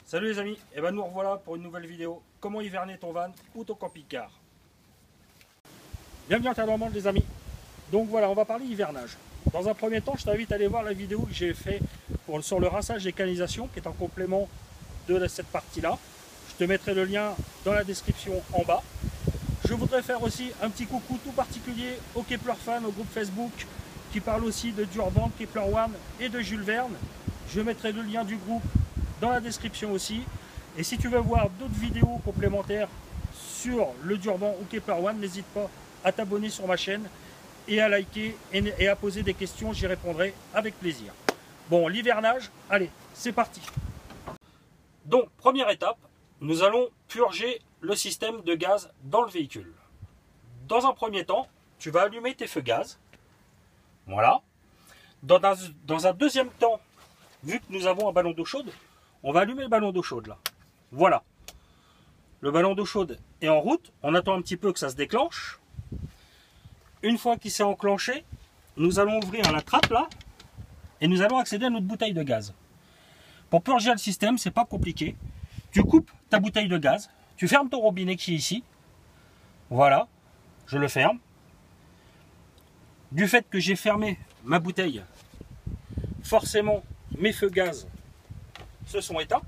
Salut les amis, et ben nous revoilà pour une nouvelle vidéo. Comment hiverner ton van ou ton camping-car. Bienvenue encadrement les amis. Donc voilà, on va parler hivernage. Dans un premier temps, je t'invite à aller voir la vidéo que j'ai fait sur le rinçage des canalisations, qui est en complément de cette partie-là. Je te mettrai le lien dans la description en bas. Je voudrais faire aussi un petit coucou tout particulier au Kepler Fan, au groupe Facebook, qui parle aussi de Durban, Kepler One et de Jules Verne. Je mettrai le lien du groupe dans la description aussi. Et si tu veux voir d'autres vidéos complémentaires sur le Durban ou Kepler One, n'hésite pas à t'abonner sur ma chaîne et à liker et à poser des questions, j'y répondrai avec plaisir. Bon, l'hivernage, allez, c'est parti. Donc, première étape, nous allons purger le système de gaz dans le véhicule. Dans un premier temps, tu vas allumer tes feux gaz. Voilà. Dans un deuxième temps, vu que nous avons un ballon d'eau chaude, on va allumer le ballon d'eau chaude là. Voilà. Le ballon d'eau chaude est en route. On attend un petit peu que ça se déclenche. Une fois qu'il s'est enclenché, nous allons ouvrir la trappe là et nous allons accéder à notre bouteille de gaz. Pour purger le système, c'est pas compliqué. Tu coupes ta bouteille de gaz, tu fermes ton robinet qui est ici. Voilà, je le ferme. Du fait que j'ai fermé ma bouteille, forcément mes feux gaz se sont éteints.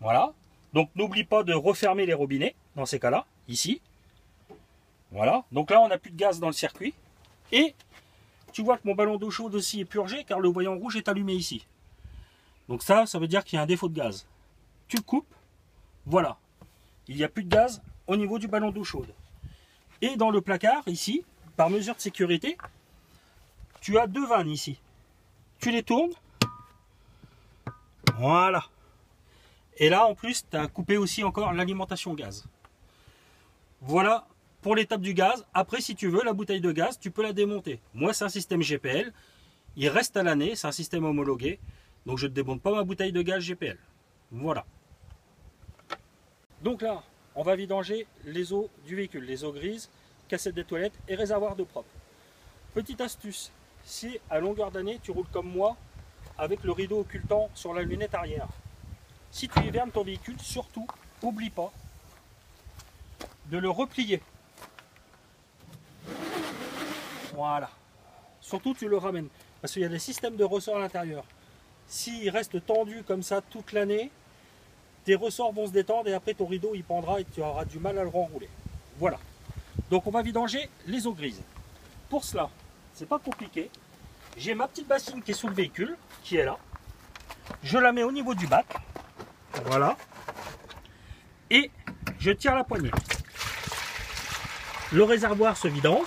Voilà. Donc n'oublie pas de refermer les robinets dans ces cas-là, ici. Voilà. Donc là, on n'a plus de gaz dans le circuit. Et tu vois que mon ballon d'eau chaude aussi est purgé car le voyant rouge est allumé ici. Donc ça veut dire qu'il y a un défaut de gaz. Tu le coupes. Voilà. Il n'y a plus de gaz au niveau du ballon d'eau chaude. Et dans le placard, ici, par mesure de sécurité, tu as deux vannes ici. Tu les tournes. Voilà. Et là, en plus, tu as coupé aussi encore l'alimentation gaz. Voilà pour l'étape du gaz. Après, si tu veux, la bouteille de gaz, tu peux la démonter. Moi, c'est un système GPL. Il reste à l'année. C'est un système homologué. Donc, je ne démonte pas ma bouteille de gaz GPL. Voilà. Donc là, on va vidanger les eaux du véhicule. Les eaux grises, cassette des toilettes et réservoir d'eau propre. Petite astuce. Si à longueur d'année, tu roules comme moi, avec le rideau occultant sur la lunette arrière. Si tu hivernes ton véhicule, surtout, n'oublie pas de le replier. Voilà. Surtout, tu le ramènes. Parce qu'il y a des systèmes de ressorts à l'intérieur. S'il reste tendu comme ça toute l'année, tes ressorts vont se détendre et après ton rideau il pendra et tu auras du mal à le renrouler. Voilà. Donc on va vidanger les eaux grises. Pour cela, c'est pas compliqué. J'ai ma petite bassine qui est sous le véhicule, qui est là. Je la mets au niveau du bac. Voilà. Et je tire la poignée. Le réservoir se vidange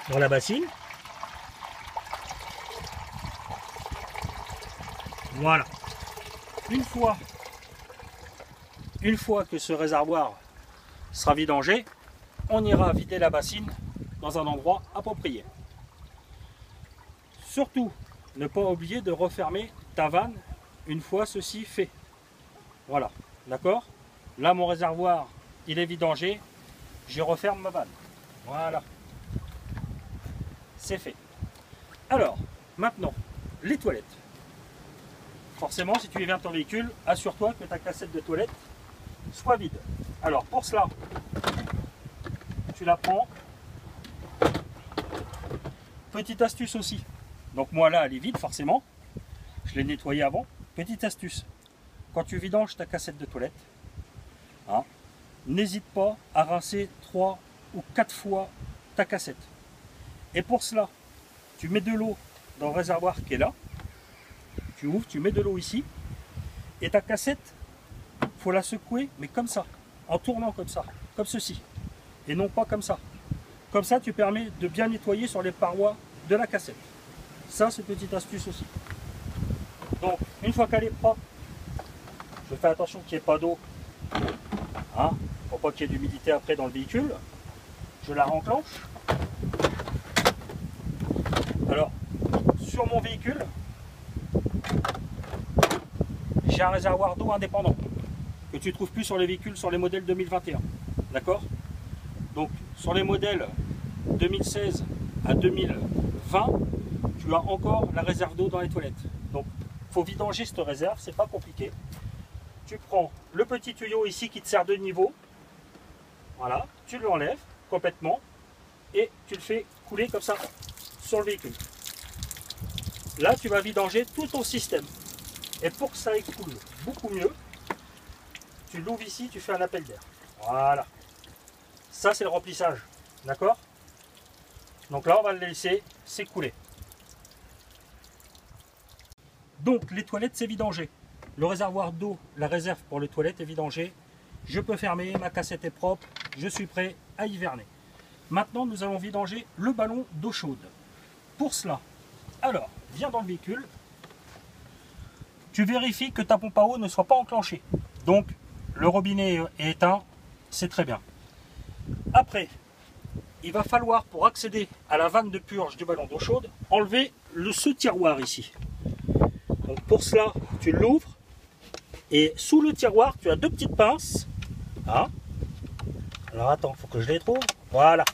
dans la bassine. Voilà. Une fois que ce réservoir sera vidangé, on ira vider la bassine dans un endroit approprié. Surtout, ne pas oublier de refermer ta vanne une fois ceci fait. Voilà, d'accord? Là, mon réservoir, il est vidangé. Je referme ma vanne. Voilà. C'est fait. Alors, maintenant, les toilettes. Forcément, si tu hivernes ton véhicule, assure-toi que ta cassette de toilette soit vide. Alors, pour cela, tu la prends. Petite astuce aussi. Donc moi là, elle est vide forcément. Je l'ai nettoyée avant. Petite astuce. Quand tu vidanges ta cassette de toilette, hein, n'hésite pas à rincer 3 ou 4 fois ta cassette. Et pour cela, tu mets de l'eau dans le réservoir qui est là. Tu ouvres, tu mets de l'eau ici. Et ta cassette, il faut la secouer, mais comme ça. En tournant comme ça. Comme ceci. Et non pas comme ça. Comme ça, tu permets de bien nettoyer sur les parois de la cassette. Ça, c'est une petite astuce aussi. Donc, une fois qu'elle est propre, je fais attention qu'il n'y ait pas d'eau. Hein, pour pas qu'il y ait d'humidité après dans le véhicule. Je la renclenche. Alors, sur mon véhicule, j'ai un réservoir d'eau indépendant que tu ne trouves plus sur les véhicules, sur les modèles 2021. D'accord? Donc, sur les modèles 2016 à 2020, tu as encore la réserve d'eau dans les toilettes. Donc, faut vidanger cette réserve, c'est pas compliqué. Tu prends le petit tuyau ici qui te sert de niveau. Voilà, tu l'enlèves complètement et tu le fais couler comme ça sur le véhicule. Là, tu vas vidanger tout ton système. Et pour que ça écoule beaucoup mieux, tu l'ouvres ici, tu fais un appel d'air. Voilà. Ça, c'est le remplissage. D'accord? Donc là, on va le laisser s'écouler. Donc, les toilettes, c'est vidangé. Le réservoir d'eau, la réserve pour les toilettes est vidangée. Je peux fermer, ma cassette est propre. Je suis prêt à hiverner. Maintenant, nous allons vidanger le ballon d'eau chaude. Pour cela, alors, viens dans le véhicule. Tu vérifies que ta pompe à eau ne soit pas enclenchée. Donc, le robinet est éteint, c'est très bien. Après, il va falloir, pour accéder à la vanne de purge du ballon d'eau chaude, enlever ce tiroir ici. Donc, pour cela, tu l'ouvres. Et sous le tiroir, tu as deux petites pinces. Hein? Alors, attends, il faut que je les trouve. Voilà.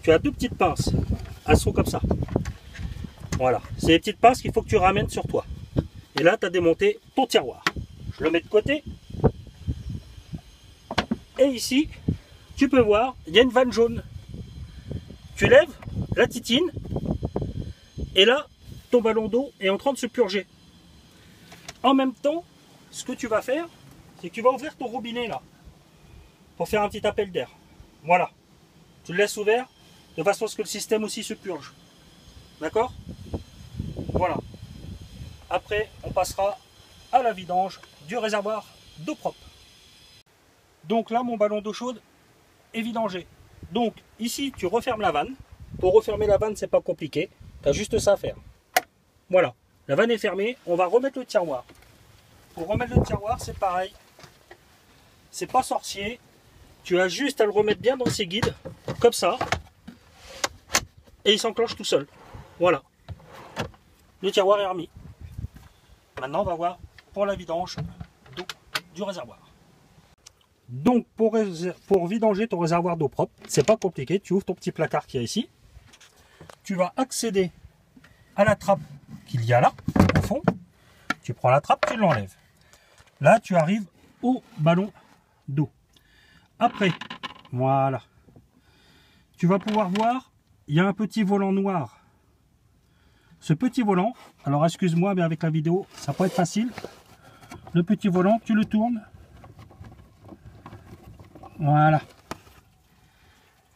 Tu as deux petites pinces. Elles sont comme ça. Voilà. C'est les petites pinces qu'il faut que tu ramènes sur toi. Et là, tu as démonté ton tiroir. Je le mets de côté. Et ici, tu peux voir, il y a une vanne jaune. Tu lèves la titine. Et là, ton ballon d'eau est en train de se purger. En même temps, ce que tu vas faire, c'est que tu vas ouvrir ton robinet là. Pour faire un petit appel d'air. Voilà. Tu le laisses ouvert de façon à ce que le système aussi se purge. D'accord? Voilà. Après, on passera à la vidange du réservoir d'eau propre. Donc là, mon ballon d'eau chaude est vidangé. Donc ici, tu refermes la vanne. Pour refermer la vanne, c'est pas compliqué. Tu as juste ça à faire. Voilà. La vanne est fermée. On va remettre le tiroir. Pour remettre le tiroir, c'est pareil. C'est pas sorcier. Tu as juste à le remettre bien dans ses guides. Comme ça. Et il s'enclenche tout seul. Voilà. Le tiroir est remis. Maintenant, on va voir pour la vidange d'eau du réservoir. Donc, pour vidanger ton réservoir d'eau propre, c'est pas compliqué. Tu ouvres ton petit placard qui est ici. Tu vas accéder à la trappe qu'il y a là, au fond. Tu prends la trappe, tu l'enlèves. Là, tu arrives au ballon d'eau. Après, voilà. Tu vas pouvoir voir, il y a un petit volant noir. Ce petit volant, alors excuse-moi, mais avec la vidéo, ça peut être facile. Le petit volant, tu le tournes. Voilà.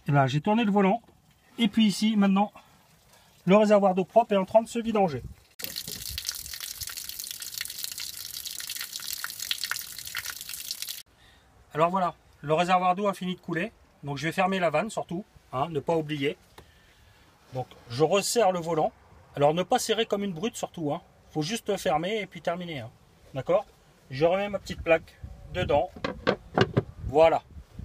Et là, j'ai tourné le volant. Et puis ici, maintenant, le réservoir d'eau propre est en train de se vidanger. Alors voilà, le réservoir d'eau a fini de couler. Donc je vais fermer la vanne surtout, hein, ne pas oublier. Donc je resserre le volant. Alors ne pas serrer comme une brute surtout. Faut juste fermer et puis terminer. Hein. D'accord? Je remets ma petite plaque dedans. Voilà.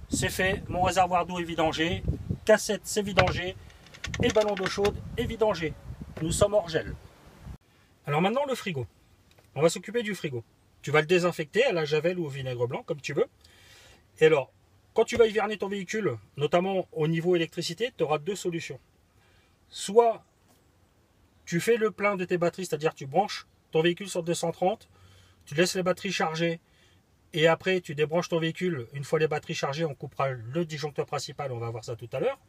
C'est fait. Mon réservoir d'eau est vidangé. Cassette c'est vidangé. Et ballon d'eau chaude est vidangé. Nous sommes hors gel. Alors maintenant le frigo. On va s'occuper du frigo. Tu vas le désinfecter à la javel ou au vinaigre blanc comme tu veux. Et alors, quand tu vas hiverner ton véhicule, notamment au niveau électricité, tu auras deux solutions. Soit tu fais le plein de tes batteries, c'est-à-dire tu branches ton véhicule sur 230, tu laisses les batteries chargées et après tu débranches ton véhicule. Une fois les batteries chargées, on coupera le disjoncteur principal, on va voir ça tout à l'heure.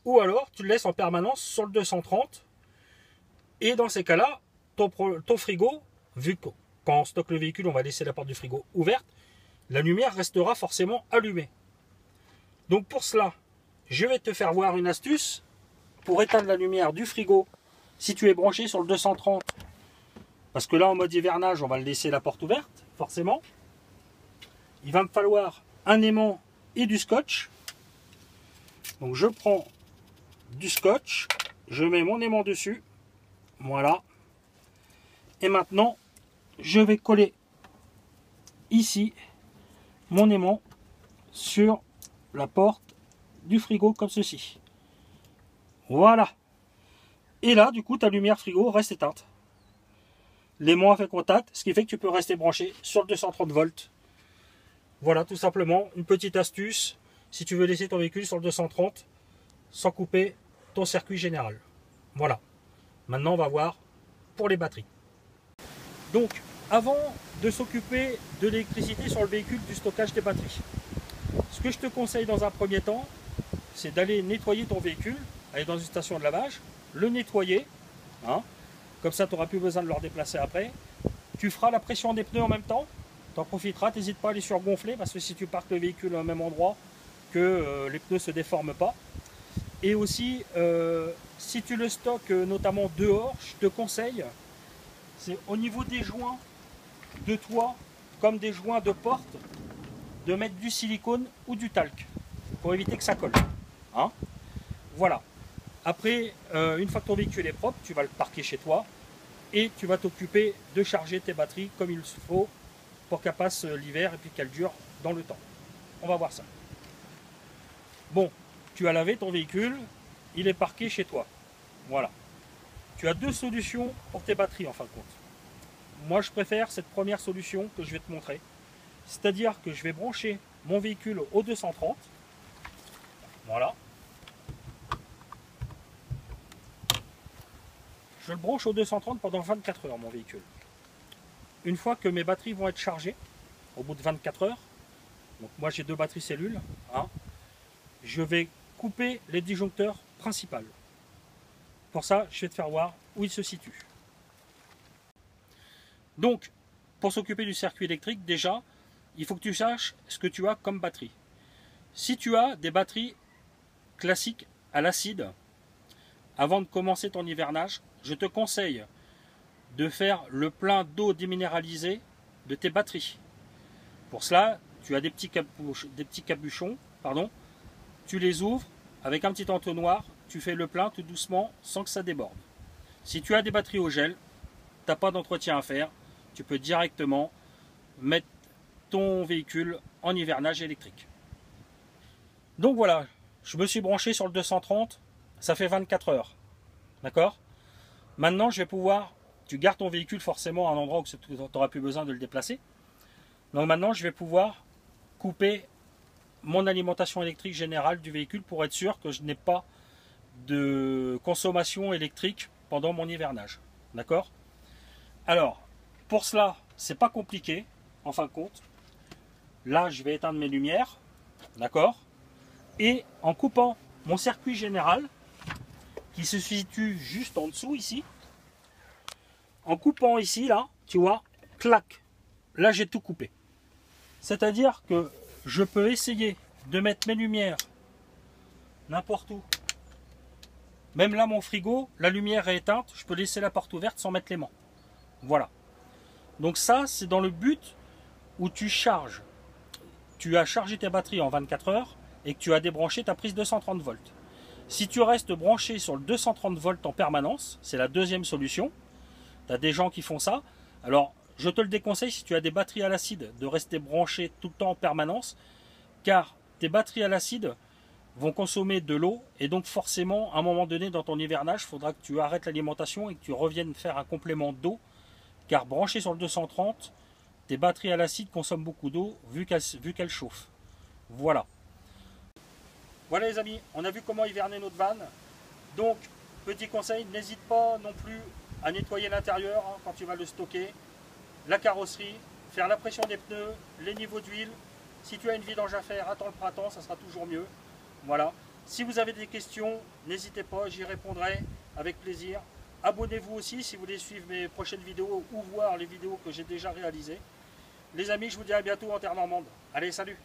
Ou alors tu le laisses en permanence sur le 230 et dans ces cas-là, ton frigo, vu que quand on stocke le véhicule, on va laisser la porte du frigo ouverte, la lumière restera forcément allumée. Donc pour cela, je vais te faire voir une astuce pour éteindre la lumière du frigo si tu es branché sur le 230. Parce que là, en mode hivernage, on va le laisser la porte ouverte, forcément. Il va me falloir un aimant et du scotch. Donc je prends du scotch, je mets mon aimant dessus. Voilà. Et maintenant, je vais coller ici mon aimant sur la porte du frigo comme ceci. Voilà. Et là, du coup, ta lumière frigo reste éteinte. L'aimant a fait contact, ce qui fait que tu peux rester branché sur le 230 volts. Voilà, tout simplement, une petite astuce si tu veux laisser ton véhicule sur le 230 sans couper ton circuit général. Voilà. Maintenant, on va voir pour les batteries. Donc, avant de s'occuper de l'électricité sur le véhicule, du stockage des batteries, ce que je te conseille dans un premier temps, c'est d'aller nettoyer ton véhicule, aller dans une station de lavage, le nettoyer, hein, comme ça tu n'auras plus besoin de le redéplacer après. Tu feras la pression des pneus en même temps, tu en profiteras, n'hésite pas à les surgonfler, parce que si tu parques le véhicule au même endroit, que les pneus ne se déforment pas. Et aussi, si tu le stockes notamment dehors, je te conseille, c'est au niveau des joints de toit, comme des joints de porte, de mettre du silicone ou du talc, pour éviter que ça colle. Hein, voilà. Après, une fois que ton véhicule est propre, tu vas le parquer chez toi et tu vas t'occuper de charger tes batteries comme il faut pour qu'elles passent l'hiver et puis qu'elles durent dans le temps. On va voir ça. Bon, tu as lavé ton véhicule, il est parqué chez toi. Voilà. Tu as deux solutions pour tes batteries en fin de compte. Moi, je préfère cette première solution que je vais te montrer. C'est-à-dire que je vais brancher mon véhicule au 230. Voilà. Je le branche au 230 pendant 24 heures, mon véhicule. Une fois que mes batteries vont être chargées, au bout de 24 heures, donc moi j'ai deux batteries cellules, hein, je vais couper les disjoncteurs principaux. Pour ça, je vais te faire voir où ils se situent. Donc, pour s'occuper du circuit électrique, déjà, il faut que tu saches ce que tu as comme batterie. Si tu as des batteries classiques à l'acide, avant de commencer ton hivernage, je te conseille de faire le plein d'eau déminéralisée de tes batteries. Pour cela, tu as des petits capuchons, tu les ouvres avec un petit entonnoir, tu fais le plein tout doucement sans que ça déborde. Si tu as des batteries au gel, tu n'as pas d'entretien à faire, tu peux directement mettre ton véhicule en hivernage électrique. Donc voilà, je me suis branché sur le 230, ça fait 24 heures. D'accord? Maintenant, je vais pouvoir, tu gardes ton véhicule forcément à un endroit où tu n'auras plus besoin de le déplacer. Donc maintenant, je vais pouvoir couper mon alimentation électrique générale du véhicule pour être sûr que je n'ai pas de consommation électrique pendant mon hivernage. D'accord? Alors, pour cela, c'est pas compliqué, en fin de compte. Là, je vais éteindre mes lumières. D'accord? Et en coupant mon circuit général, qui se situe juste en dessous ici, en coupant ici, là, tu vois, clac, là j'ai tout coupé. C'est-à-dire que je peux essayer de mettre mes lumières n'importe où. Même là, mon frigo, la lumière est éteinte, je peux laisser la porte ouverte sans mettre l'aimant. Voilà. Donc ça, c'est dans le but où tu charges. Tu as chargé tes batteries en 24 heures et que tu as débranché ta prise 230 volts. Si tu restes branché sur le 230 volts en permanence, c'est la deuxième solution. Tu as des gens qui font ça. Alors, je te le déconseille si tu as des batteries à l'acide de rester branché tout le temps en permanence, car tes batteries à l'acide vont consommer de l'eau et donc forcément, à un moment donné dans ton hivernage, il faudra que tu arrêtes l'alimentation et que tu reviennes faire un complément d'eau, car branché sur le 230, tes batteries à l'acide consomment beaucoup d'eau vu qu'elles chauffent. Voilà. Voilà les amis, on a vu comment hiverner notre van. Donc, petit conseil, n'hésite pas non plus à nettoyer l'intérieur hein, quand tu vas le stocker, la carrosserie, faire la pression des pneus, les niveaux d'huile. Si tu as une vidange à faire, attends le printemps, ça sera toujours mieux. Voilà. Si vous avez des questions, n'hésitez pas, j'y répondrai avec plaisir. Abonnez-vous aussi si vous voulez suivre mes prochaines vidéos ou voir les vidéos que j'ai déjà réalisées. Les amis, je vous dis à bientôt en terre normande. Allez, salut!